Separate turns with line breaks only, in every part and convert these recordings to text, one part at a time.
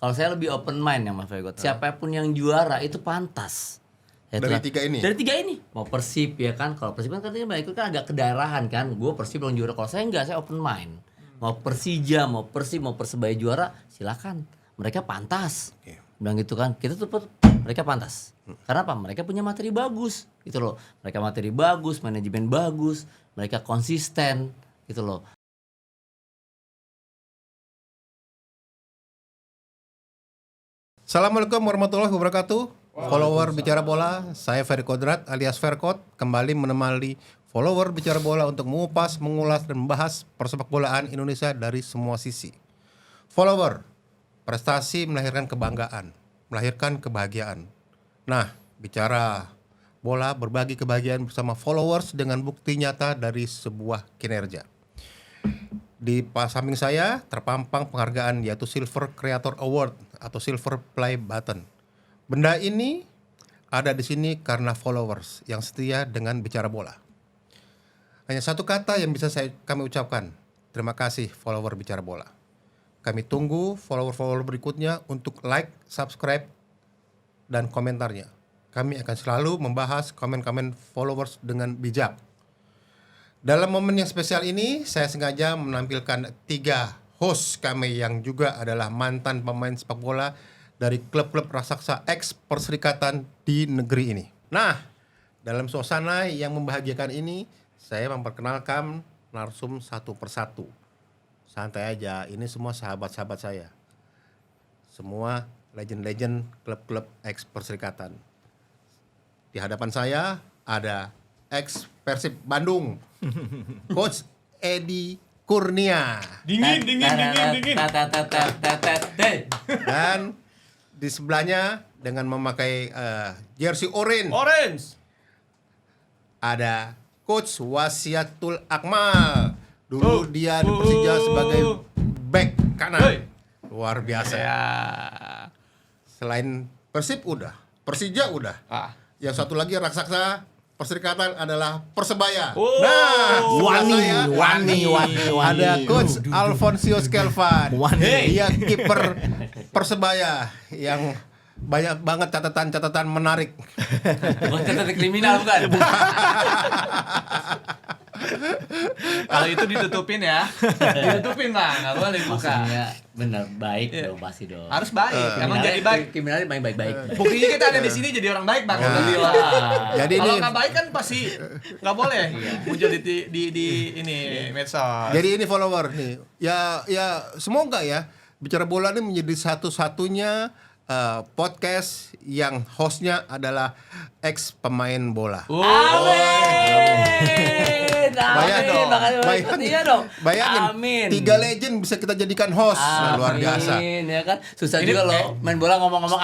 Kalau saya lebih open mind ya Mas Vegot. Siapapun yang juara itu pantas. Ya,
Dari
itulah.
tiga ini?
Dari tiga ini. Mau Persib ya kan. Kalau Persib kan katanya itu kan agak kedaerahan kan. Gue Persib belum juara. Kalau saya enggak, saya open mind. Mau Persija, mau Persib, mau Persebaya juara, silakan. Mereka pantas. Bilang gitu kan. Kita tuh mereka pantas. Karena apa? Mereka punya materi bagus gitu loh. Mereka materi bagus, manajemen bagus, mereka konsisten gitu loh.
Assalamualaikum warahmatullahi wabarakatuh. Follower Bicara Bola, saya Ferry Kodrat alias Ferkot kembali menemani follower Bicara Bola untuk mengupas, mengulas dan membahas persepak bolaan Indonesia dari semua sisi. Follower, prestasi melahirkan kebanggaan, melahirkan kebahagiaan. Nah, Bicara Bola berbagi kebahagiaan bersama followers dengan bukti nyata dari sebuah kinerja. Di samping saya terpampang penghargaan yaitu Silver Creator Award atau Silver Play Button. Benda ini ada di sini karena followers yang setia dengan Bicara Bola. Hanya satu kata yang bisa kami ucapkan. Terima kasih follower Bicara Bola. Kami tunggu follower-follower berikutnya untuk like, subscribe, dan komentarnya. Kami akan selalu membahas komen-komen followers dengan bijak. Dalam momen yang spesial ini, saya sengaja menampilkan 3 host kami yang juga adalah mantan pemain sepak bola dari klub-klub raksasa ex perserikatan di negeri ini. Nah, dalam suasana yang membahagiakan ini, saya memperkenalkan narsum satu persatu. Santai aja, ini semua sahabat-sahabat saya. Semua legend-legend klub-klub ex perserikatan. Di hadapan saya ada ex Persib Bandung, Coach Edi Kurnia.
Dingin.
Dan di sebelahnya dengan memakai jersey orange ada Coach Wasiatul Akmal. Dulu dia di Persija sebagai back kanan. Luar biasa. Selain Persib udah, Persija udah. Yang satu lagi raksasa Perserikatan adalah Persebaya.
Wani.
Ada Coach Alfonsius Kelvan. Dia kiper Persebaya yang banyak banget catatan-catatan menarik.
Bukan catatan kriminal bukan?
Kalau itu ditutupin ya. Ditutupin lah, enggak boleh buka.
Maksudnya benar baik dong pasti dong.
Harus baik. Emang jadi baik.
Kriminalnya main baik-baik.
Buktinya kita ada di sini jadi orang baik, Bang.
Jadi
Kalau
ini
nggak baik kan pasti nggak boleh muncul di ini medsos.
Jadi ini follower nih. Ya semoga ya Bicara Bola ini menjadi satu-satunya podcast yang hostnya adalah ex pemain bola. Bayangin 3 legend bisa kita jadikan host. Luar biasa.
Ya kan susah juga loh main bola ngomong-ngomong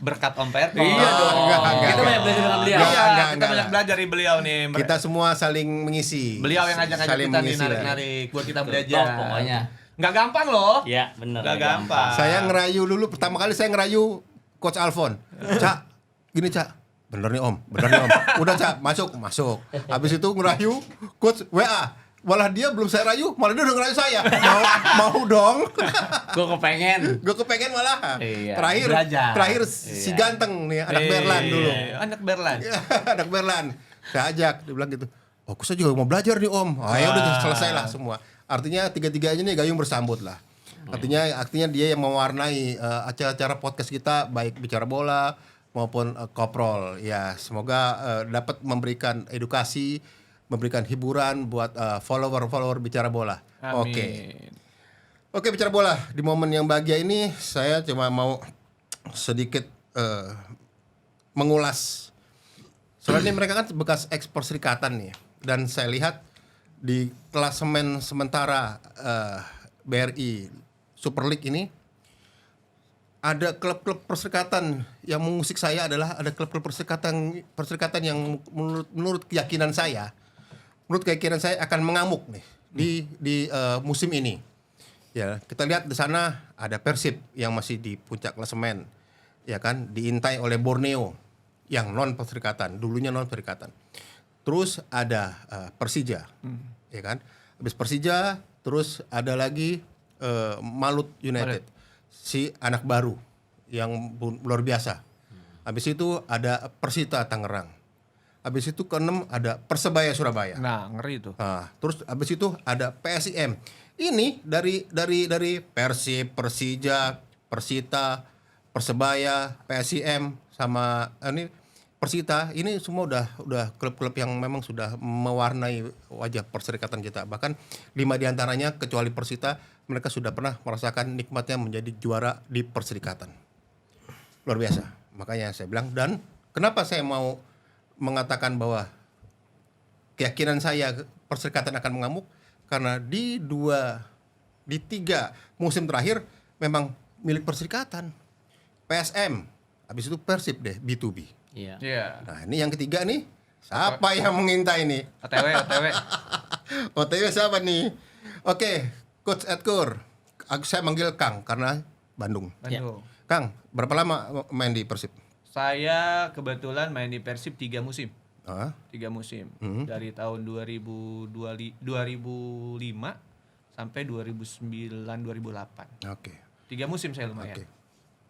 Berkat Om Perto.
Iya dong. Kita banyak belajar dengan beliau.
Kita banyak belajar dari beliau nih.
Kita semua saling mengisi.
Beliau yang ngajak-ngajak kita nih narik-narik buat kita belajar.
Pokoknya.
Nggak gampang loh.
Iya, benar.
Nggak gampang.
Saya ngerayu dulu, pertama kali saya ngerayu Coach Alfon. Cak, gini Cak. Bener nih Om. Udah Cak, masuk. Habis itu ngerayu Coach WA. Malah dia belum saya rayu, malah dia udah ngerayu saya. Mau dong.
Gue kepengen
malah.
Iya,
Terakhir si ganteng nih, anak Berlan dulu.
Anak Berlan.
Anak Berlan. Saya ajak, dia bilang gitu. Oh, saya juga mau belajar nih Om. Ya udah selesai lah semua. Artinya tiga-tiganya nih gayung bersambut lah. Artinya dia yang mewarnai acara-acara podcast kita baik Bicara Bola maupun Koprol. Ya, semoga dapat memberikan edukasi, memberikan hiburan buat follower Bicara Bola. Oke, Bicara Bola. Di momen yang bahagia ini saya cuma mau sedikit mengulas. Soalnya mereka kan bekas ex perserikatan nih. Dan saya lihat di klasemen sementara BRI Super League ini ada klub-klub perserikatan yang mengusik saya adalah ada klub-klub perserikatan yang menurut keyakinan saya akan mengamuk nih di musim ini. Ya, kita lihat di sana ada Persib yang masih di puncak klasemen, ya kan, diintai oleh Borneo yang non perserikatan, dulunya non perserikatan. Terus ada Persija, ya kan. Habis Persija, terus ada lagi Malut United. si anak baru yang luar biasa. Habis itu ada Persita Tangerang. Habis itu ke-6 ada Persebaya Surabaya.
Nah, ngeri itu.
Nah, terus habis itu ada PSIM. Ini dari Persib, Persija, Persita, Persebaya, PSIM sama ini Persita, ini semua udah klub-klub yang memang sudah mewarnai wajah perserikatan kita. Bahkan 5 diantaranya kecuali Persita, mereka sudah pernah merasakan nikmatnya menjadi juara di perserikatan. Luar biasa. Makanya saya bilang, dan kenapa saya mau mengatakan bahwa keyakinan saya perserikatan akan mengamuk, karena di 3 musim terakhir memang milik perserikatan. PSM, habis itu Persib deh, B2B.
Iya.
Iya.
Nah ini yang ketiga nih, siapa yang mengintai nih?
OTW.
OTW siapa nih? Oke, Coach Edgar, saya manggil Kang karena Bandung.
Bandung.
Kang, berapa lama main di Persib?
Saya kebetulan main di Persib 3 musim.
Ah,
3 musim.
Hmm.
Dari tahun 2005 sampai 2009-2008.
oke.
3 musim saya lumayan.
Oke.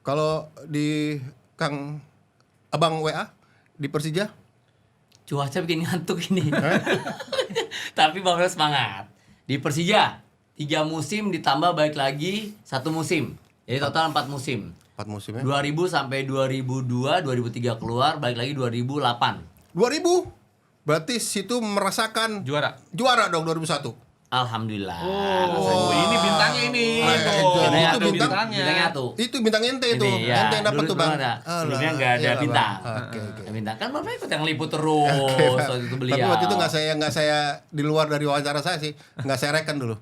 Kalau di Kang Abang WA di Persija?
Cuaca bikin ngantuk ini. Tapi Bang Fer semangat. Di Persija 3 musim ditambah balik lagi 1 musim. Jadi total 4 musim.
4 musim ya?
2000 sampai 2002, 2003 keluar, balik lagi 2008.
2000? Berarti situ merasakan
Juara.
juara dong 2001?
Alhamdulillah.
Oh, ini bintangnya ini.
Ah,
Tuh.
itu
Ada
bintang-
bintangnya tuh.
Itu bintang ente itu.
Ini, ya.
Ente yang dapat
Dulu
tuh, Bang.
belum ada.
Alah,
Sebelumnya nggak ada
iyalah, Bang.
bintang.
Oke, oke.
Ada bintang. Kan Bapak ikut yang liput terus waktu itu beliau.
Tapi waktu itu nggak saya di luar dari wawancara saya sih, nggak saya reken dulu.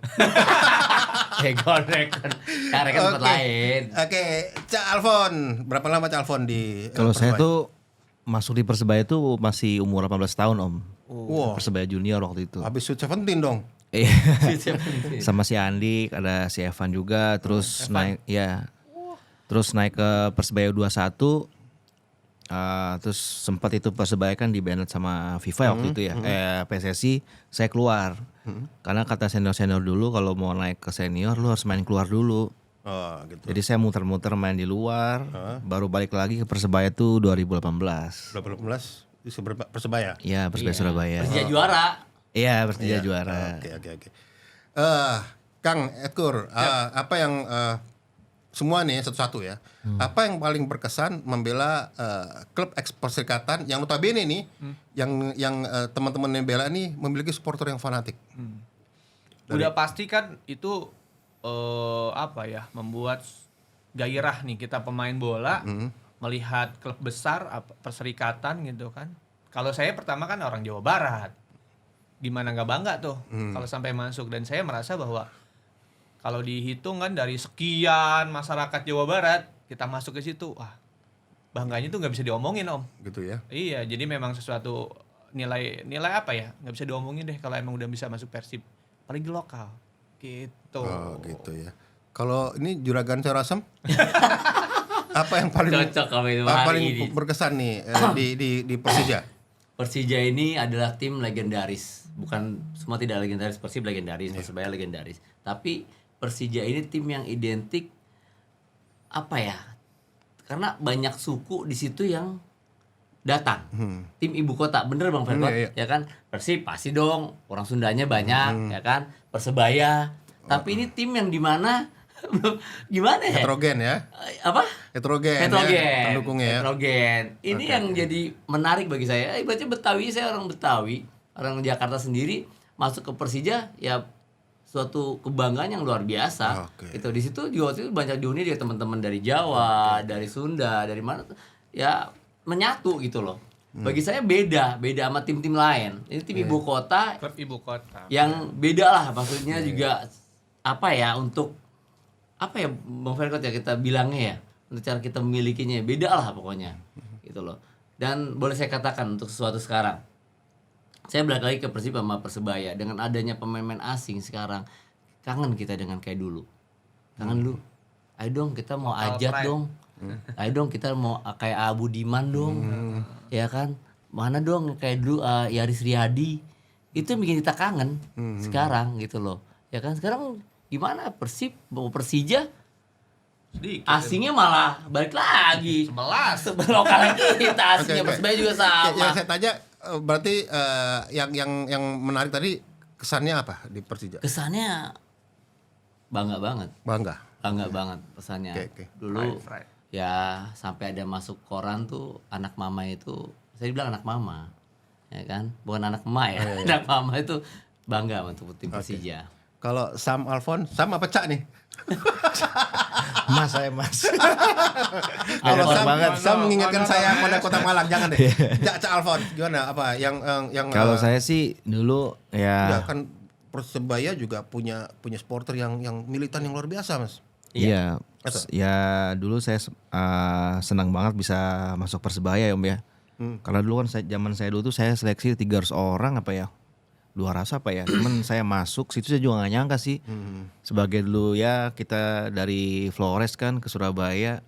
Reken. Yang reken tempat lain.
Oke, Cak Alfon, berapa lama Cak Alfon di
Kalau saya
Persebaya?
tuh masuk di Persebaya tuh masih umur 18 tahun Om.
Wow,
Persebaya junior waktu itu.
habis Sweet 17 dong.
Iya. Sama si Andik, ada si Evan juga, terus naik Terus naik ke Persebaya 21. Terus sempat itu Persebaya kan di-banned sama FIFA waktu itu ya. PSSI, saya keluar. Karena kata senior-senior dulu kalau mau naik ke senior lu harus main keluar dulu.
Oh, gitu.
Jadi saya muter-muter main di luar, baru balik lagi ke Persebaya tuh 2018.
2018 di Persebaya.
Iya, Persebaya Surabaya.
Persija juara.
Iya, Persija juara.
Oke. Kang Edgar, apa yang semua nih satu-satu ya. Apa yang paling berkesan membela klub eks Perserikatan yang notabene nih yang teman-teman yang bela nih memiliki supporter yang fanatik.
Udah pasti kan itu membuat gairah nih kita pemain bola melihat klub besar perserikatan gitu kan. Kalau saya pertama kan orang Jawa Barat. Gimana nggak bangga tuh kalau sampai masuk, dan saya merasa bahwa kalau dihitung kan dari sekian masyarakat Jawa Barat kita masuk ke situ, wah bangganya tuh nggak bisa diomongin Om.
Gitu ya.
Iya, jadi memang sesuatu nilai apa ya, nggak bisa diomongin deh kalau emang udah bisa masuk Persib, apalagi lokal gitu.
Oh, gitu ya. Kalau ini Juragan Corasem apa yang paling
Cocok kalau itu hari
paling
ini.
berkesan nih di Persija?
Persija ini adalah tim legendaris. Bukan semua tidak legendaris, Persib legendaris, Persebaya legendaris. Tapi Persija ini tim yang identik apa ya? Karena banyak suku di situ yang datang. Tim ibu kota, bener Bang Ferkot?
Iya.
Ya kan? Persib pasti dong, orang Sundanya banyak, ya kan? Persebaya. Tapi ini tim yang dimana gimana ya?
Heterogen ya.
Apa?
Heterogen.
Heterogen.
Ya, pendukungnya ya.
Heterogen. Ini yang jadi menarik bagi saya. Ibaratnya Betawi, saya orang Betawi, orang Jakarta sendiri masuk ke Persija ya suatu kebanggaan yang luar biasa.
Oke.
Itu di situ juga waktu itu banyak dihuni dia teman-teman dari Jawa, dari Sunda, dari mana tuh. Ya menyatu gitu loh. Bagi saya beda sama tim-tim lain. Ini tim ibu kota
Klub ibu kota.
yang beda lah, maksudnya juga apa ya, untuk apa ya Bang Ferkot ya kita bilangnya ya, untuk cara kita memilikinya beda lah pokoknya gitu loh. Dan boleh saya katakan untuk sesuatu sekarang, saya balik lagi ke Persib sama Persebaya dengan adanya pemain-pemain asing sekarang, kangen kita dengan kayak dulu, kangen lu, ayo dong kita mau ajat
pride.
dong, ayo dong kita mau kayak Abu Diman dong, ya kan, mana dong kayak dulu Yaris Riyadi, itu yang bikin kita kangen sekarang gitu loh, ya kan. Sekarang gimana Persib mau Persija
Sedikit.
Asingnya malah balik lagi.
11.
Lokal kita asingnya
Oke.
Persebaya juga
Yang
sama.
saya tanya berarti yang menarik tadi kesannya apa di Persija?
Kesannya bangga banget.
Bangga.
Bangga banget pesannya.
Oke.
Dulu
Pride.
ya sampai ada masuk koran tuh anak mama itu, saya bilang anak mama, ya kan, bukan anak emak ya. Anak mama itu bangga untuk tim Persija.
Kalau Sam Alphon, Sam apa Cak nih?
Mas saya mas.
Kalau
Beda
Sam,
banget.
Sam mengingatkan saya pada Kota Malang, jangan deh. Cak Alphon, gimana? Apa yang
Kalau saya sih dulu
ya
ya
kan Persebaya juga punya supporter yang militan yang luar biasa, Mas.
iya
Apa?
ya dulu saya senang banget bisa masuk Persebaya ya Om ya. Karena dulu kan zaman saya dulu tuh saya seleksi 300 orang apa ya. 200 apa ya. Cuman saya masuk situ saya juga gak nyangka sih. Sebagai dulu ya kita dari Flores kan ke Surabaya.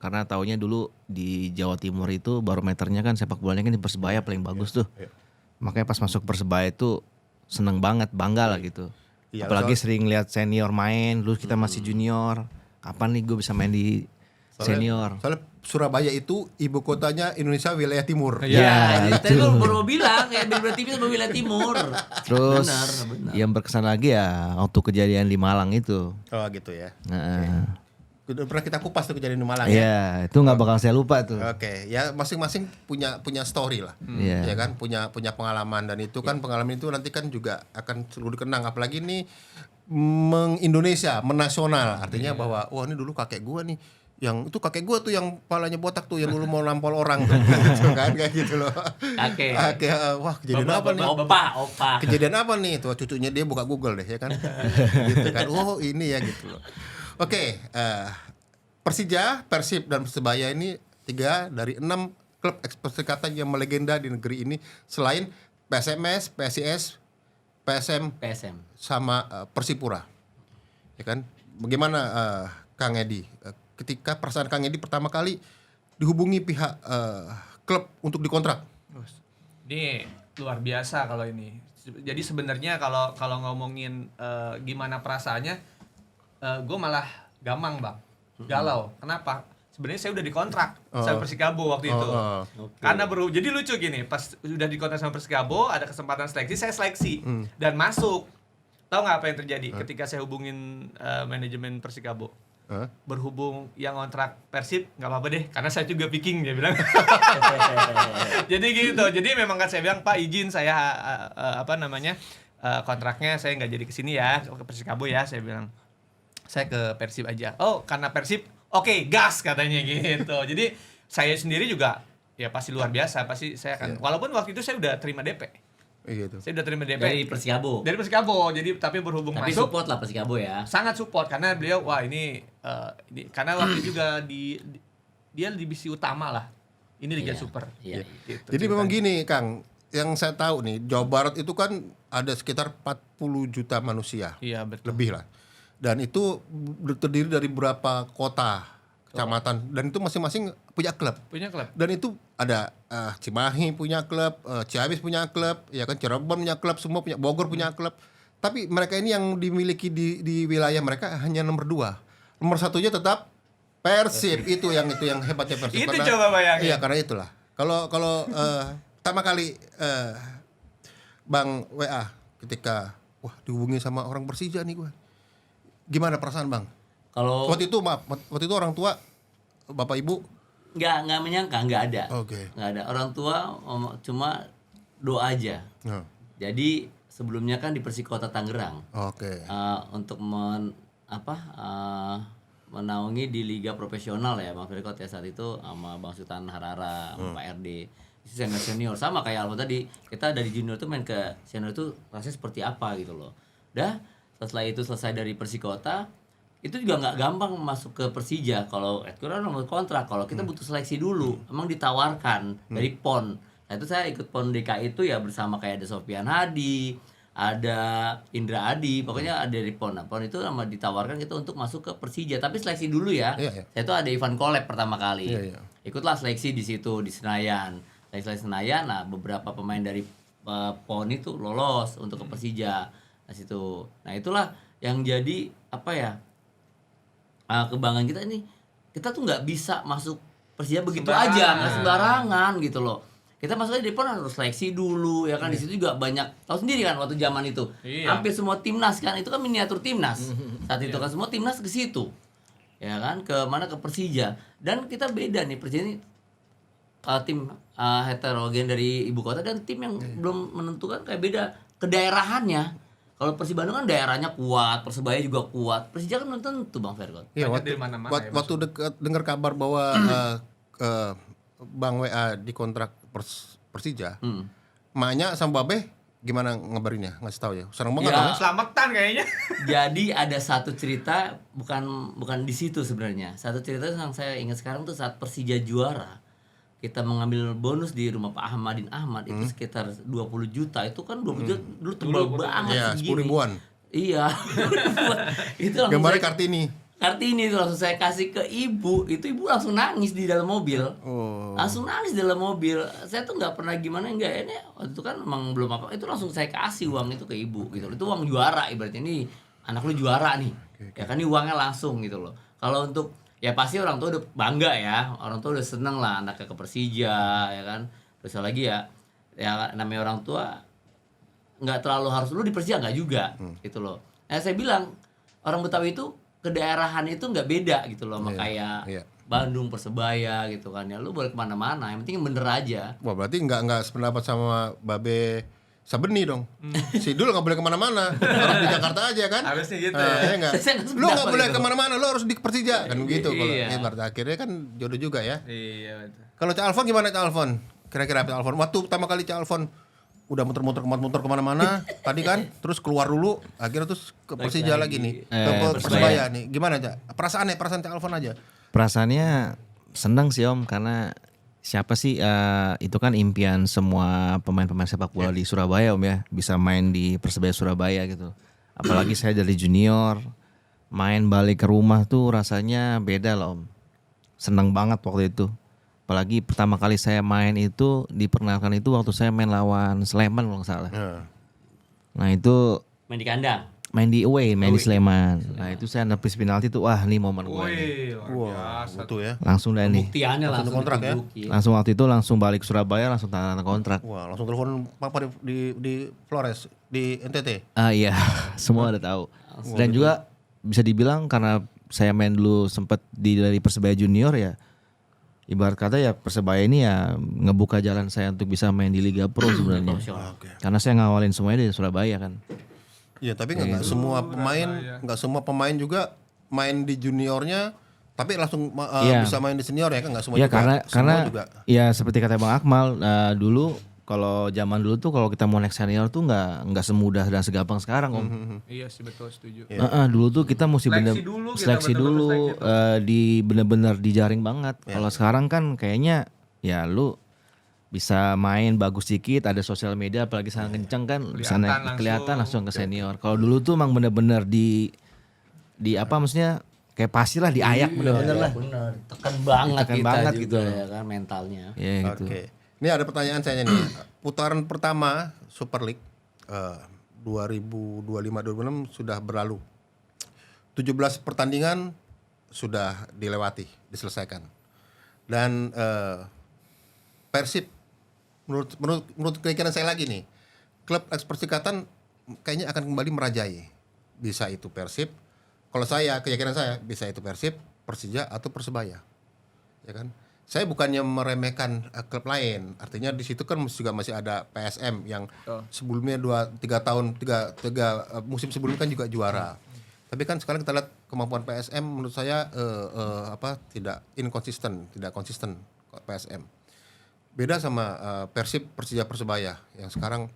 Karena taunya dulu di Jawa Timur itu barometernya kan sepak bolanya kan di Persebaya paling bagus tuh. Makanya pas masuk Persebaya itu seneng banget, bangga lah gitu.
Iya,
Apalagi sering lihat senior main, dulu kita masih junior. Kapan nih gue bisa main di senior?
Soalnya Surabaya itu ibu kotanya Indonesia wilayah timur.
Ya,
Ya,
tadi lu baru bilang ya Bibir TV sama wilayah timur.
Terus
Benar.
yang berkesan lagi ya waktu kejadian di Malang itu.
Oh gitu ya.
Nah,
Udah pernah kita kupas tuh kejadian di Malang ya.
iya, itu nggak bakal saya lupa tuh.
Oke, ya masing-masing punya story lah,
Iya.
ya kan, punya pengalaman dan itu kan pengalaman itu nanti kan juga akan selalu dikenang, apalagi ini Indonesia, menasional, artinya bahwa wah ini dulu kakek gua nih, yang itu kakek gua tuh yang palanya botak tuh yang dulu mau nampol orang tuh, gitu kan kayak gitu loh.
Kakek.
Wah kejadian apa nih?
Opa.
Kejadian apa nih? Tuh cucunya dia buka Google deh ya kan, gitu kan. Oh ini ya gitu loh. Oke, Persija, Persib dan Persebaya ini 3 dari 6 klub perserikatan yang melegenda di negeri ini selain PSMS, PSIS, PSM
PSM.
sama Persipura. Ya kan? Bagaimana Kang Edi ketika perasaan Kang Edi pertama kali dihubungi pihak klub untuk dikontrak?
Ini luar biasa kalau ini. Jadi sebenarnya kalau ngomongin gimana perasaannya, gue malah gamang bang, galau. Kenapa? Sebenarnya saya udah dikontrak sama Persikabo waktu itu. Karena jadi lucu gini, pas udah dikontrak sama Persikabo, ada kesempatan seleksi, saya seleksi dan masuk. Tahu nggak apa yang terjadi ketika saya hubungin manajemen Persikabo? Berhubung yang kontrak Persib nggak apa-apa deh, karena saya juga picking, dia bilang. Jadi gitu. Jadi memang kan saya bilang, Pak izin saya kontraknya saya nggak jadi kesini ya, ke Persikabo ya, saya bilang. Saya ke Persib aja. Oh, karena Persib, oke, gas katanya gitu. Jadi saya sendiri juga ya pasti luar biasa, pasti saya akan. Walaupun waktu itu saya udah terima DP.
Gitu.
Saya udah terima DP
Dari Persikabo.
Dari Persikabo. Jadi tapi berhubung
Tapi
masuk
support lah Persikabo ya.
sangat support karena beliau wah ini karena waktu juga dia di divisi utama lah. Ini Liga
Iya,
Super.
Iya.
Gitu
Jadi memang
ceritanya.
gini Kang, yang saya tahu nih Jawa Barat itu kan ada sekitar 40 juta manusia,
Iya betul.
lebih lah. Dan itu terdiri dari beberapa kota, kecamatan, dan itu masing-masing punya klub.
Punya klub.
Dan itu ada Cimahi punya klub, Ciamis punya klub, ya kan, Cirebon punya klub, semua punya, Bogor punya klub. Tapi mereka ini yang dimiliki di wilayah mereka hanya nomor 2. Nomor 1-nya tetap Persib. itu yang hebatnya Persib.
Itu coba bayangin.
Iya, karena itulah. Kalau pertama kali Bang WA ketika wah dihubungi sama orang Persija nih gue. Gimana perasaan Bang?
Kalau
Waktu itu orang tua Bapak Ibu
nggak menyangka, nggak ada.
Oke.
Nggak ada. Orang tua cuma doa aja.
Nah,
Jadi sebelumnya kan di Persikota Tangerang
oke.
untuk menaungi di liga profesional ya Bang Firkot ya saat itu sama Bang Sultan Harara, sama Pak RD. Itu senior sama kayak Almo tadi. Kita dari junior tuh main ke senior itu rasanya seperti apa gitu loh. Udah setelah itu selesai dari Persikota, itu juga nggak gampang masuk ke Persija. Kalau kan nomor kontrak, kalau kita butuh seleksi dulu, emang ditawarkan dari PON. Nah itu saya ikut PON DKI itu ya bersama kayak ada Sofian Hadi, ada Indra Adi, pokoknya ada dari PON. Nah, PON itu sama ditawarkan kita untuk masuk ke Persija, tapi seleksi dulu ya.
Iya, iya.
Saya itu ada Ivan Kolep pertama kali.
Iya, iya.
Ikutlah seleksi di situ di Senayan. Seleksi Senayan, nah beberapa pemain dari PON itu lolos untuk ke Persija. Nah situ. Nah itulah yang jadi apa ya? kebanggaan kita ini, kita tuh nggak bisa masuk Persija begitu
Sembarangan.
aja, nggak sembarangan gitu loh. Kita masuknya di depan harus seleksi dulu ya kan. Di situ juga banyak, tahu sendiri kan waktu zaman itu
Iya.
hampir semua timnas kan, itu kan miniatur timnas saat itu kan, semua timnas ke situ ya kan, ke mana, ke Persija. Dan kita beda nih, Persija ini tim heterogen dari ibu kota dan tim yang belum menentukan, kayak beda kedaerahannya. Kalau Persib Bandung kan daerahnya kuat, Persebaya juga kuat, Persija kan belum tentu Bang Fergot.
Iya,
Banyak
waktu,
dari mana-mana ya,
waktu dengar kabar bahwa Bang WA dikontrak Persija, Manya sama Babe gimana ngabarinnya? Ngasih tahu ya. Senang banget
Ya.
dong.
Selamatan kayaknya.
Jadi ada satu cerita, bukan di situ sebenarnya. Satu cerita yang saya ingat sekarang tuh saat Persija juara, kita mengambil bonus di rumah Pak Ahmadin Ahmad itu sekitar 20 juta. Itu kan 20 juta dulu tebal banget
Iya,
segini.
10 ribuan.
Iya. Itu langsung
Gambarnya
saya-
Kartini.
Kartini itu langsung saya kasih ke ibu. Itu ibu langsung nangis di dalam mobil.
Oh.
Langsung nangis di dalam mobil. Saya tuh nggak pernah gimana, enggak ini waktu itu kan emang belum apa, itu langsung saya kasih uang itu ke ibu gitu. Itu uang juara, ibaratnya ini anak lu juara nih. Ya kan, ini uangnya langsung gitu loh. Kalau untuk, ya pasti orang tua udah bangga ya, orang tua udah seneng lah anaknya ke Persija ya kan. Terus lagi ya namanya orang tua nggak terlalu harus lu di Persija, nggak juga gitu loh. Nah saya bilang orang Betawi itu kedaerahan itu nggak beda gitu loh sama kayak
iya.
Bandung, Persebaya gitu kan ya. Lu boleh kemana-mana, yang penting bener aja.
Wah, berarti nggak sependapat sama Babe Sabeni dong. Si Dul nggak boleh kemana-mana, harus di Jakarta aja kan?
Harusnya gitu
ya nggak?
Saya nggak
Lu nggak
sependapat
boleh
itu.
kemana-mana, lu harus di Persija kan begitu. Kalau
Iya.
berarti akhirnya kan jodoh juga ya.
Iya betul.
Kalau Cak Alfon gimana Cak Alfon? Kira-kira Cak Alfon waktu pertama kali Cak Alfon udah muter-muter kemana-mana tadi kan, terus keluar dulu, akhirnya terus ke Persija lagi nih, ke Persebaya nih. Gimana Cak? Perasaan Cak Alfon aja.
Perasaannya senang sih Om, karena siapa sih itu kan impian semua pemain-pemain sepak bola di Surabaya Om ya, bisa main di Persebaya Surabaya gitu. Apalagi saya dari junior main balik ke rumah tuh rasanya beda loh Om. Seneng banget waktu itu. Apalagi pertama kali saya main itu diperkenalkan itu waktu saya main lawan Sleman kalau nggak salah. Nah itu
Main di kandang.
main di away, main di Sleman. Nah itu saya nepis penalti tuh, wah ini momen gue nih.
Wih, luar
Wah,
biasa.
betul ya.
Langsung dah nih.
Buktiannya langsung
kontrak ya?
ditunjukin.
Langsung waktu itu langsung balik ke Surabaya, langsung tanda tangan kontrak.
Wah, langsung telepon papa di Flores di NTT.
Ah iya, semua udah tahu. Dan juga bisa dibilang karena saya main dulu sempat dari Persebaya Junior ya. Ibarat kata ya Persebaya ini ya ngebuka jalan saya untuk bisa main di Liga Pro sebenarnya. Karena saya ngawalin semuanya dari Surabaya kan.
Iya, tapi nggak semua pemain juga main di juniornya, tapi langsung
Iya.
bisa main di senior ya kan, nggak semua
Ya
juga.
karena
Semua juga.
ya seperti kata Bang Akmal dulu kalau zaman dulu tuh kalau kita mau naik senior tuh nggak semudah dan segampang sekarang Om.
Iya sih betul, setuju.
Dulu tuh kita mesti
Seleksi dulu, kita
seleksi
bener-bener
dulu
seleksi
di bener-bener dijaring banget. Kalau sekarang kan kayaknya ya lu bisa main bagus dikit, ada sosial media apalagi sangat kenceng kan, bisa naik kelihatan langsung ke senior. Kalau dulu tuh emang bener-bener di apa maksudnya kayak pastilah diayak bener-bener lah.
Bener, tekan banget
Tekan
kita
banget
juga
gitu.
ya kan mentalnya.
Ya gitu.
Oke. Ini ada pertanyaan saya nih. Putaran pertama Super League 2025-2026 sudah berlalu. 17 pertandingan sudah dilewati, diselesaikan. Dan Persib menurut keyakinan saya lagi nih, klub Persikataan kayaknya akan kembali merajai. Bisa itu Persib. Kalau saya, keyakinan saya bisa itu Persib, Persija atau Persebaya. Ya kan? Saya bukannya meremehkan klub lain, artinya di situ kan juga masih ada PSM yang sebelumnya 3 musim sebelumnya kan juga juara. Tapi kan sekarang kita lihat kemampuan PSM menurut saya tidak konsisten PSM. Beda sama Persib, Persija, Persebaya yang sekarang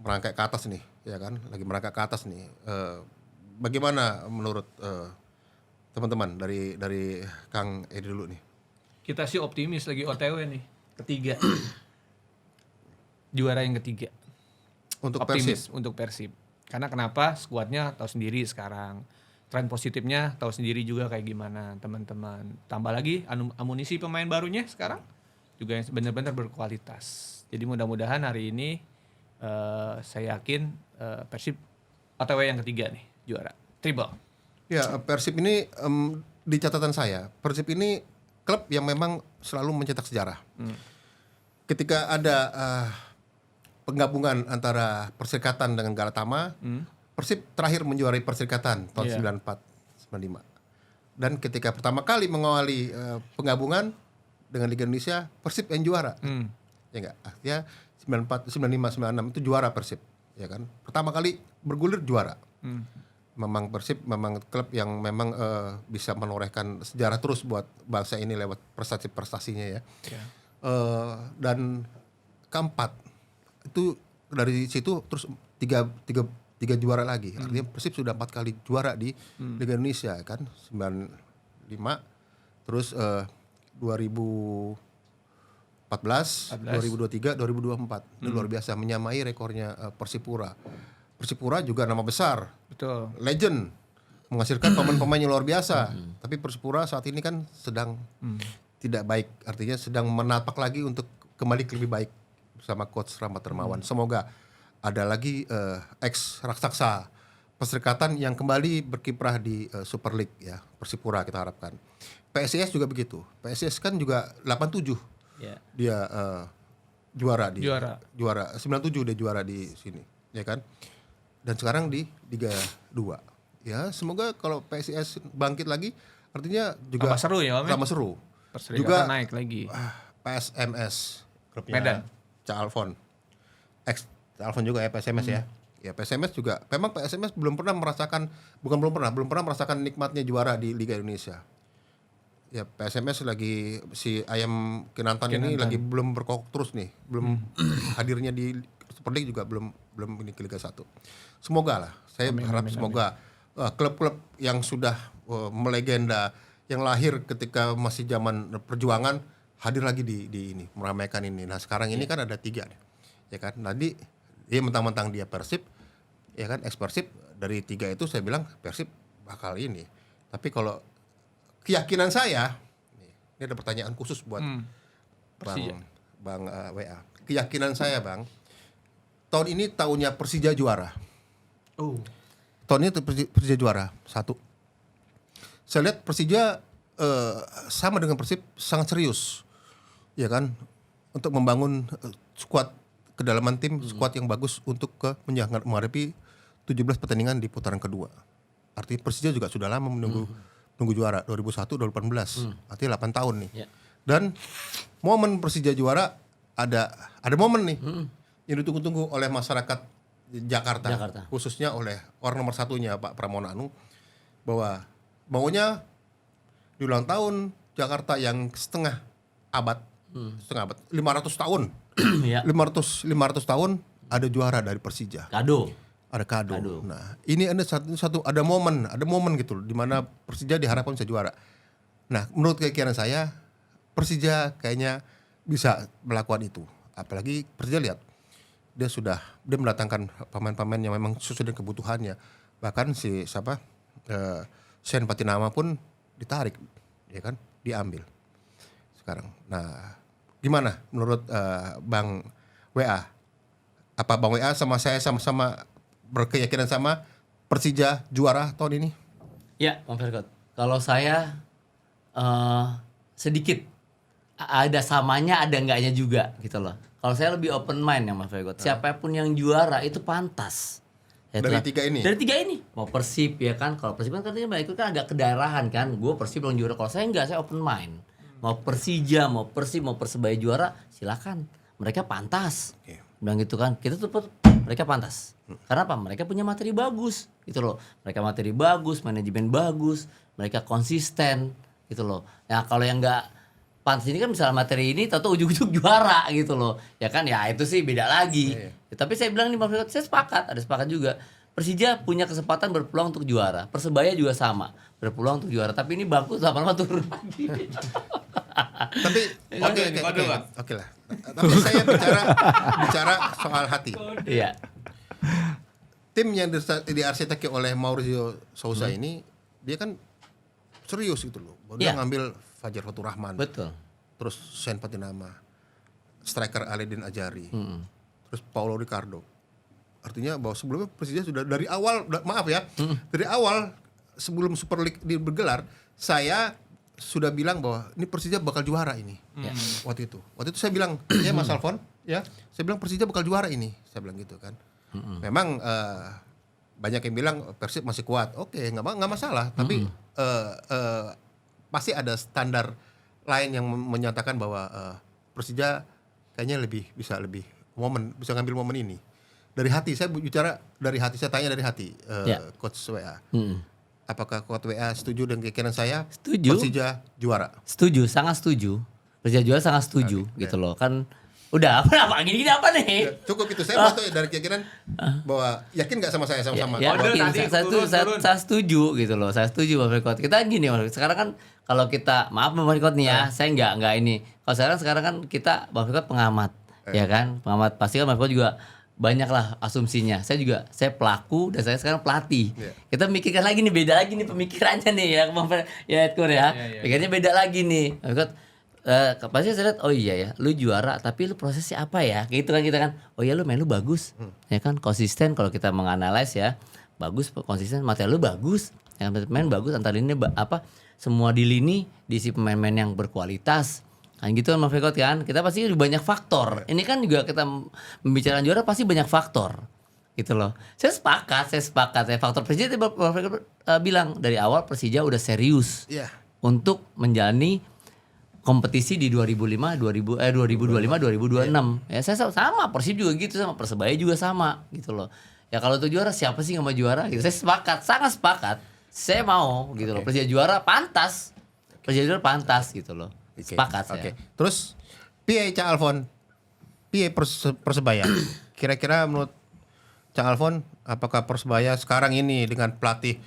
merangkak ke atas nih, ya kan? Lagi merangkak ke atas nih. Bagaimana menurut teman-teman dari Kang Edi dulu nih?
Kita sih optimis lagi OTW nih, ketiga. Juara yang ketiga.
Untuk
Optimis
Persib.
untuk Persib. Karena kenapa? Skuadnya tahu sendiri sekarang. Tren positifnya tahu sendiri juga kayak gimana teman-teman. Tambah lagi amunisi pemain barunya sekarang juga yang benar-benar berkualitas. Jadi mudah-mudahan hari ini saya yakin Persib OTW yang ketiga nih juara. Triple.
Ya, Persib ini di catatan saya, Persib ini klub yang memang selalu mencetak sejarah. Ketika ada penggabungan antara Perserikatan dengan Galatama, Persib terakhir menjuarai Perserikatan tahun 94, 95. Dan ketika pertama kali mengawali penggabungan dengan Liga Indonesia, Persib yang juara. Ya enggak? Artinya 94, 95, 96 itu juara Persib, ya kan? Pertama kali bergulir juara. Memang Persib memang klub yang memang bisa menorehkan sejarah terus buat bangsa ini lewat prestasi-prestasinya ya. Dan keempat itu dari situ terus tiga juara lagi. Artinya Persib sudah 4 kali juara di Liga Indonesia kan. 95 terus 2014, 2023, 2024. Itu luar biasa menyamai rekornya Persipura. Persipura juga nama besar.
Betul.
Legend menghasilkan pemain-pemain yang luar biasa. Tapi Persipura saat ini kan sedang tidak baik. Artinya sedang menapak lagi untuk kembali ke lebih baik bersama coach Rahmat Darmawan. Semoga ada lagi ex raksasa Perserikatan yang kembali berkiprah di Super League ya, Persipura kita harapkan. PSIS juga begitu. PSIS kan juga 87.
Ya.
Dia juara 97 dia juara di sini, ya kan? Dan sekarang di Liga 2. Ya, semoga kalau PSIS bangkit lagi artinya juga
tambah seru ya, Om.
tambah seru.
Perserikatan
Juga
naik lagi.
PSMS klubnya
Medan.
Cak Alfon. Ex Cak Alfon juga ya PSMS ya. Ya PSMS juga. Memang PSMS belum pernah merasakan merasakan nikmatnya juara di Liga Indonesia. Ya PSMS lagi si Ayam Kinantan ini lagi belum berkokok terus nih. Belum hadirnya di Super League juga belum ini ke Liga 1. Semoga lah. Saya berharap semoga klub-klub yang sudah melegenda yang lahir ketika masih zaman perjuangan hadir lagi di ini, meramaikan ini. Nah, sekarang ini kan ada 3 nih. Ya kan? Nanti dia mentang-mentang dia Persib, ya kan, ex Persib, dari 3 itu saya bilang Persib bakal ini. Tapi kalau keyakinan saya, ini ada pertanyaan khusus buat Bang WA. Keyakinan saya, Bang, tahun ini tahunnya Persija juara. Tahun ini Persija juara 1. Saya lihat Persija sama dengan Persib sangat serius, ya kan, untuk membangun skuad kedalaman tim, skuad yang bagus untuk menghadapi 17 pertandingan di putaran kedua. Artinya Persija juga sudah lama menunggu juara 2001, 2018. Artinya 8 tahun nih.
Ya.
Dan momen Persija juara ada momen nih yang ditunggu-tunggu oleh masyarakat Jakarta, khususnya oleh orang nomor satunya Pak Pramono Anung, bahwa maunya di ulang tahun Jakarta yang setengah abad, 500 tahun.
Ya.
500 tahun ada juara dari Persija. Ada kado. Nah, ini ada satu ada momen gitu loh, di mana Persija diharapkan bisa juara. Nah, menurut keyakinan saya Persija kayaknya bisa melakukan itu. Apalagi Persija lihat dia mendatangkan pemain-pemain yang memang sesuai dengan kebutuhannya. Bahkan si Sen Patinama pun ditarik, ya kan, diambil sekarang. Nah, gimana menurut Bang WA? Apa Bang WA sama saya sama-sama berkeyakinan sama Persija juara tahun ini?
Ya, Bang Ferkot. Kalau saya sedikit ada samanya, ada enggaknya juga gitu loh. Kalau saya lebih open mind ya Mas Ferkot. Siapapun yang juara itu pantas. Ya,
dari 3 ini?
Dari 3 ini. Mau Persib ya kan. Kalau Persib kan katanya itu kan agak kedaerahan kan. Gue Persib belum juara. Kalau saya enggak, saya open mind. Mau Persija, mau Persib, mau Persebaya juara, silakan. Mereka pantas. Bilang gitu kan. Kita tuh mereka pantas. Karena apa? Mereka punya materi bagus gitu loh. Mereka materi bagus, manajemen bagus, mereka konsisten gitu loh. Ya kalau yang enggak pantas ini kan misalnya materi ini tahu ujung-ujung juara gitu loh. Ya kan, ya itu sih beda lagi. Ya, tapi saya bilang nih Mas Ferkot, saya sepakat juga. Persija punya kesempatan berpeluang untuk juara. Persebaya juga sama, berpeluang untuk juara. Tapi ini bangku lama-lama turun lagi.
Tapi oke lah. Tapi saya bicara soal hati.
Iya.
Tim yang diarsiteki oleh Maurizio Sousa ini, dia kan serius gitu loh. Dia ngambil Fajar Fatur Rahman.
Betul.
Terus Sen Patinama, striker Aledin Ajari. Terus Paulo Ricardo. Artinya bahwa sebelumnya Persija sudah dari awal, dari awal sebelum Super League bergelar, saya sudah bilang bahwa ini Persija bakal juara ini. Waktu itu saya bilang, ya Mas Alfon, ya, saya bilang Persija bakal juara ini, saya bilang gitu kan. Memang banyak yang bilang Persib masih kuat, oke, nggak masalah. Tapi pasti ada standar lain yang menyatakan bahwa Persija kayaknya bisa ngambil momen ini. Dari hati saya bicara, dari hati saya tanya dari hati, Coach WA. Apakah Coach WA setuju dengan keyakinan saya?
Setuju.
Persija juara.
Setuju, sangat setuju. Persija juara sangat setuju gitu loh. Kan udah apa gini apa nih?
Ya, cukup itu, saya mau tahu dari keyakinan bahwa yakin nggak sama saya sama-sama.
Ya,
Order
yakin.
tadi,
Saya setuju gitu loh. Saya setuju Bang Ferkot. Kita gini, sekarang kan kalau kita, maaf Bang Ferkot nih ya, saya nggak ini. Kalau sekarang kan kita, Bang Ferkot pengamat, ya kan? Pengamat pasti kan Bang Ferkot juga banyak lah asumsinya. Saya pelaku dan saya sekarang pelatih. Kita mikirkan lagi nih, beda lagi nih pemikirannya nih ya Bang Fer, ya Edkur ya. Pikirnya beda lagi nih. Bang Ferkot, pasti saya lihat, oh iya ya, lu juara tapi lu prosesnya apa ya? Gitu kan kita kan. Oh iya, lu main lu bagus. Ya kan, konsisten kalau kita menganalisis ya. Bagus, konsisten, material lu bagus. Yang main bagus, antar lini semua di lini diisi pemain-pemain yang berkualitas. Kan gitu kan Mas Ferkot kan. Kita pasti banyak faktor. Ini kan juga kita membicarakan juara pasti banyak faktor. Gitu loh. Saya sepakat ya, faktor Persija tadi Mas Ferkot bilang dari awal Persija udah serius untuk menjalani kompetisi di 2025 2026. Ya saya sama, Persib juga gitu, sama Persebaya juga sama gitu loh. Ya kalau itu juara siapa sih nggak mau juara gitu. Saya sepakat, sangat sepakat. Saya mau gitu loh. Persija juara pantas. Persija juara pantas gitu loh. Sepakat saya.
Terus piye Cak Alfon? Piye Persebaya? Kira-kira menurut Cak Alfon, apakah Persebaya sekarang ini dengan pelatih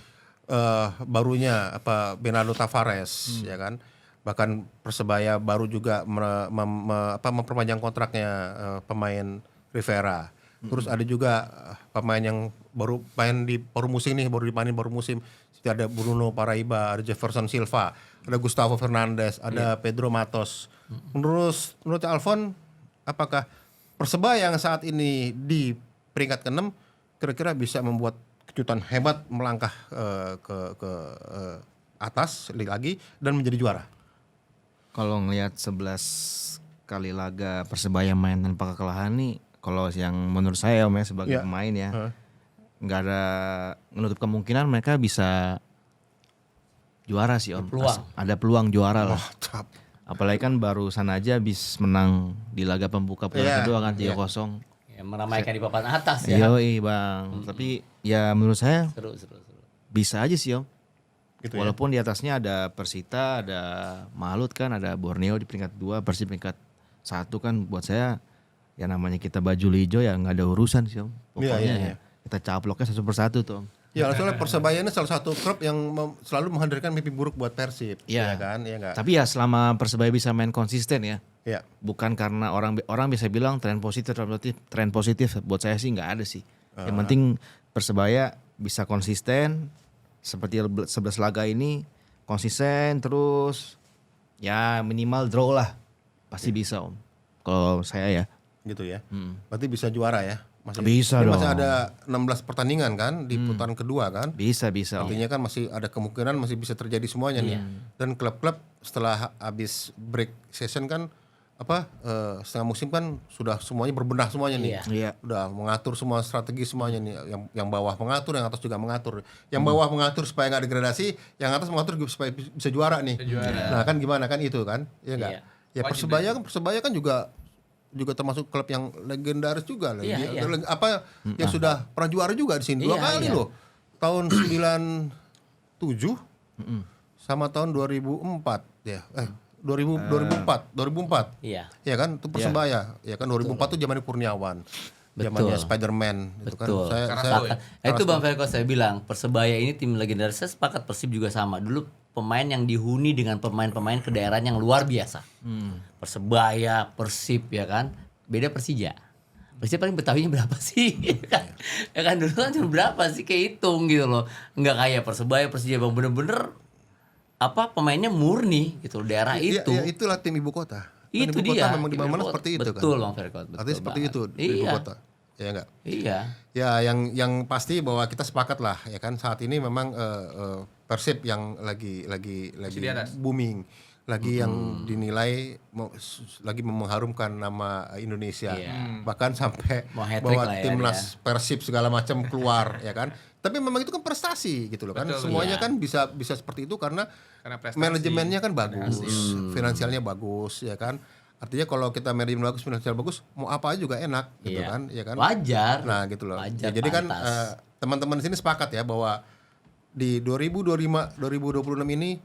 barunya Bernardo Tavares ya kan? Bahkan Persebaya baru juga memperpanjang kontraknya pemain Rivera. Terus ada juga pemain yang baru main di baru musim. Seperti ada Bruno Paraiba, ada Jefferson Silva, ada Gustavo Fernandes, ada Pedro Matos. Menurut Alfon, apakah Persebaya yang saat ini di peringkat ke-6 kira-kira bisa membuat kejutan hebat melangkah ke atas lagi dan menjadi juara?
Kalau ngelihat 11 kali laga Persebaya main tanpa kekalahan nih, kalau yang menurut saya Om ya sebagai pemain ya, nggak ada menutup kemungkinan mereka bisa juara sih Om. Ada peluang juara lah. Apalagi kan barusan aja habis menang di laga pembuka putaran kedua kan 3-0.
Ya, meramaikan di papan atas ya.
Yoi Bang. Tapi ya menurut saya
Seru.
bisa aja sih Om.
Gitu
walaupun di atasnya ada Persita, ada Malut kan, ada Borneo di peringkat 2, Persib peringkat 1 kan, buat saya ya namanya kita baju hijau ya nggak ada urusan sih Om. Pokoknya kita caploknya satu persatu tuh Om.
Ya soalnya Persebaya ini salah satu klub yang selalu menghadirkan mimpi buruk buat Persib, ya kan? Iya enggak?
Tapi ya selama Persebaya bisa main konsisten ya.
Iya.
Bukan karena orang bisa bilang tren positif buat saya sih nggak ada sih. Yang penting Persebaya bisa konsisten seperti 11 laga ini, konsisten terus ya minimal draw lah. Pasti bisa Om. Kalau saya ya.
Gitu ya. Berarti bisa juara ya?
Bisa dong.
Masih ada 16 pertandingan kan di putaran kedua kan?
Bisa.
Artinya kan masih ada kemungkinan masih bisa terjadi semuanya nih. Dan klub-klub setelah habis break session kan setengah musim kan sudah semuanya berbenah semuanya nih.
Iya.
Udah mengatur semua strategi semuanya nih. Yang bawah mengatur, yang atas juga mengatur. Yang bawah mengatur supaya nggak degradasi, yang atas mengatur supaya bisa juara nih. Nah kan gimana kan itu kan? Iya enggak? Ya Persebaya kan juga termasuk klub yang legendaris juga lah. Yang sudah pernah juara juga di sini 2 kali loh. Tahun 97 sama tahun 2004 ya. 2004.
Iya.
Ya kan itu Persebaya. Ya kan 2004 tuh zamannya Kurniawan. Zamannya Spiderman itu kan.
Itu Bang Ferko saya bilang, Persebaya ini tim legendaris. Saya sepakat, Persib juga sama. Dulu pemain yang dihuni dengan pemain-pemain ke daerah yang luar biasa. Persebaya, Persib ya kan. Beda Persija. Persija paling Betawinya berapa sih? Ya kan dulu kan cuma berapa sih, kehitung gitu loh. Enggak kayak Persebaya, Persija Bang, bener-bener pemainnya murni gitu daerah itu.
Ya, itulah tim ibu kota.
Itu
ibu
dia.
Kota memang di mana seperti itu kan.
Betul Bang Ferko.
Artinya seperti itu di ibu kota. ya enggak?
Iya.
Ya, yang pasti bahwa kita sepakat lah ya kan, saat ini memang Persib yang lagi
di atas.
booming, lagi yang dinilai lagi mengharumkan nama Indonesia.
Iya.
Bahkan sampai
Mau hat-trick
bawa
lah ya
timnas Persib segala macam keluar ya kan. Tapi memang itu kan prestasi gitu loh kan.
Betul,
Semuanya
iya.
kan bisa seperti itu karena
prestasi.
manajemennya kan bagus, finansialnya bagus ya kan. Artinya kalau kita manajemen bagus, finansial bagus, mau apa aja juga enak gitu
Iya.
kan, ya kan.
Wajar.
Nah, gitu loh.
Wajar,
Ya, jadi kan
pantas.
teman-teman di sini sepakat ya bahwa di 2025 2026 ini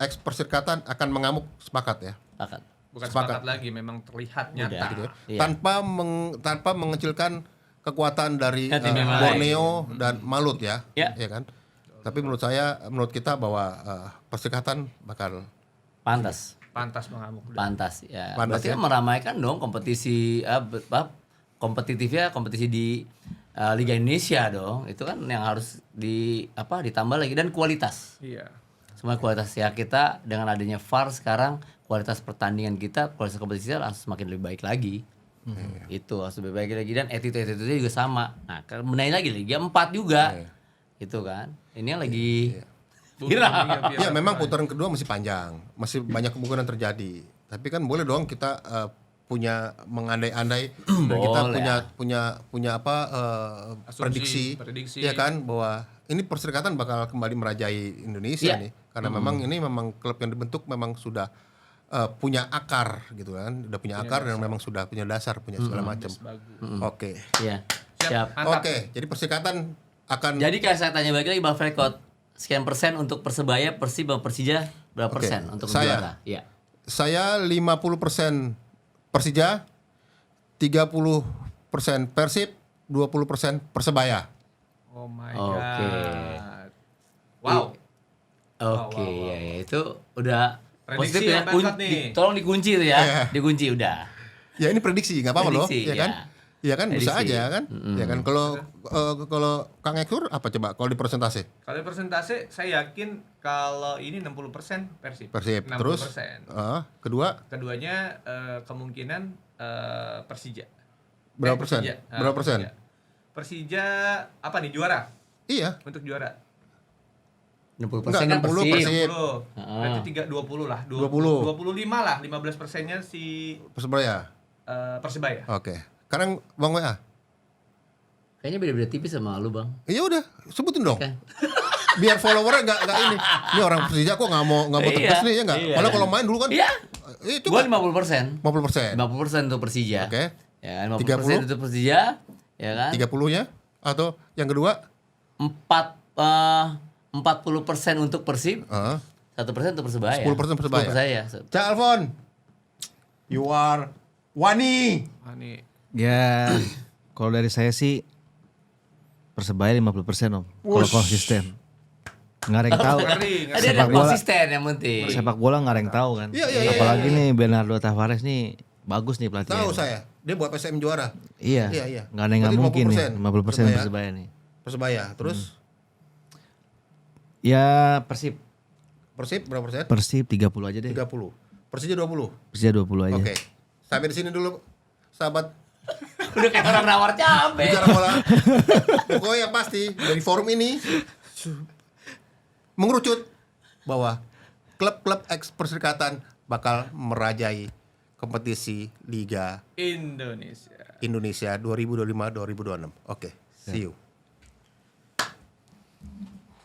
eks perserikatan akan mengamuk, sepakat ya.
Sepakat.
Bukan
Sepakat.
sepakat lagi, memang terlihat
Udah.
nyata.
Gitu ya.
Iya.
Tanpa mengecilkan kekuatan dari
Ya, tim yang lain.
Borneo dan Malut ya.
Ya.
Ya kan. Tapi menurut kita bahwa perserikatan bakal
Pantas.
Pantas mengamuk.
Pantas ya.
Pantas
Berarti
ya.
kan meramaikan dong kompetisi kompetitifnya, kompetisi di Liga Indonesia dong. Itu kan yang harus ditambah lagi, dan kualitas.
Iya.
Semua kualitas ya, kita dengan adanya VAR sekarang kualitas pertandingan kita, kualitas kompetisi kita harus semakin lebih baik lagi. Itu harus lebih baik lagi, dan attitude juga sama. Nah, benahi lagi Liga 4 juga. Itu kan. Ini yang lagi viral.
Ya memang putaran kedua masih panjang, masih banyak kemungkinan terjadi. Tapi kan boleh dong kita punya mengandai-andai dan kita punya apa
Asumsi,
prediksi ya kan, bahwa ini perserikatan bakal kembali merajai Indonesia
Iya.
nih, karena memang ini memang klub yang dibentuk memang sudah punya akar gitu kan, udah punya akar dan memang sudah punya dasar, punya segala macam. Oke.
Iya.
Siap.
Siap.
Mantap.
Oke, jadi perserikatan akan
Jadi kayak saya tanya balik lagi Bang Frekot, sekian persen untuk Persebaya, Persib, Bang Persija berapa
Oke,
persen untuk
saya.
juara? Iya.
saya 50% Persija, 30% Persib, 20% Persebaya.
Oh my
Oke.
god. Wow.
Oke,
wow.
ya, itu udah
Prediksi
positif ya.
yang Pemkot nih.
Tolong dikunci itu ya.
Iya.
Dikunci udah.
Ya ini prediksi, nggak apa-apa loh,
Prediksi,
ya kan?
ya.
Ya kan bisa
Prediksi.
aja kan? Ya kan kalau Kang Eksur apa coba kalau di persentase?
Kalau persentase saya yakin kalau ini 60% Persib.
Persib.
60%.
Terus kedua
Keduanya kemungkinan Persija.
berapa persen?
Persija.
Berapa persen?
Persija apa nih, juara?
Iya.
Untuk juara.
60%
Enggak,
kan
60
Persib.
Persib.
20. Berarti 20 lah.
20.
25 lah, 15%-nya si
Persebaya.
Persebaya.
Oke. Sekarang Bang WA.
Kayaknya beda-beda tipis sama lu, Bang.
Ya udah, sebutin dong.
Kan?
Biar followernya nggak ini. Ini orang Persija kok nggak mau tegas nih ya nggak?
Iya.
Padahal kalau main dulu kan.
Iya.
Coba.
Gua 50%.
50%.
50% untuk Persija.
Oke.
Ya, 50% untuk Persija, ya kan?
30-nya atau yang kedua?
40% untuk Persib, 1% untuk Persebaya.
10% Persebaya.
10%.
Cak Alfon. You are Wani.
Ah, nih.
Ya, kalau dari saya sih Persebaya 50% Om. Kalau konsisten. Nggak ada yang tahu.
Ngeri,
Ada
Sepak bola.
konsisten yang penting.
Sepak bola nggak ada yang tahu kan.
Iya,
Apalagi nih Bernardo Tavares nih bagus nih pelatihnya.
Tahu saya. Dia buat PSM juara.
Iya.
Iya.
Nggak ada yang nggak
Berarti
mungkin nih.
50%
50% Persebaya nih.
Persebaya. Terus
Ya Persib.
Persib berapa persen?
Persib 30 aja deh.
30. Persija 20.
Persija 20 aja.
Oke. Sampai di sini dulu sahabat
Udah kayak orang nawar cabe.
bicara bola. Pokoknya yang pasti dari forum ini mengerucut bahwa klub-klub eks perserikatan bakal merajai kompetisi Liga
Indonesia.
Indonesia 2025-2026. Oke, see you.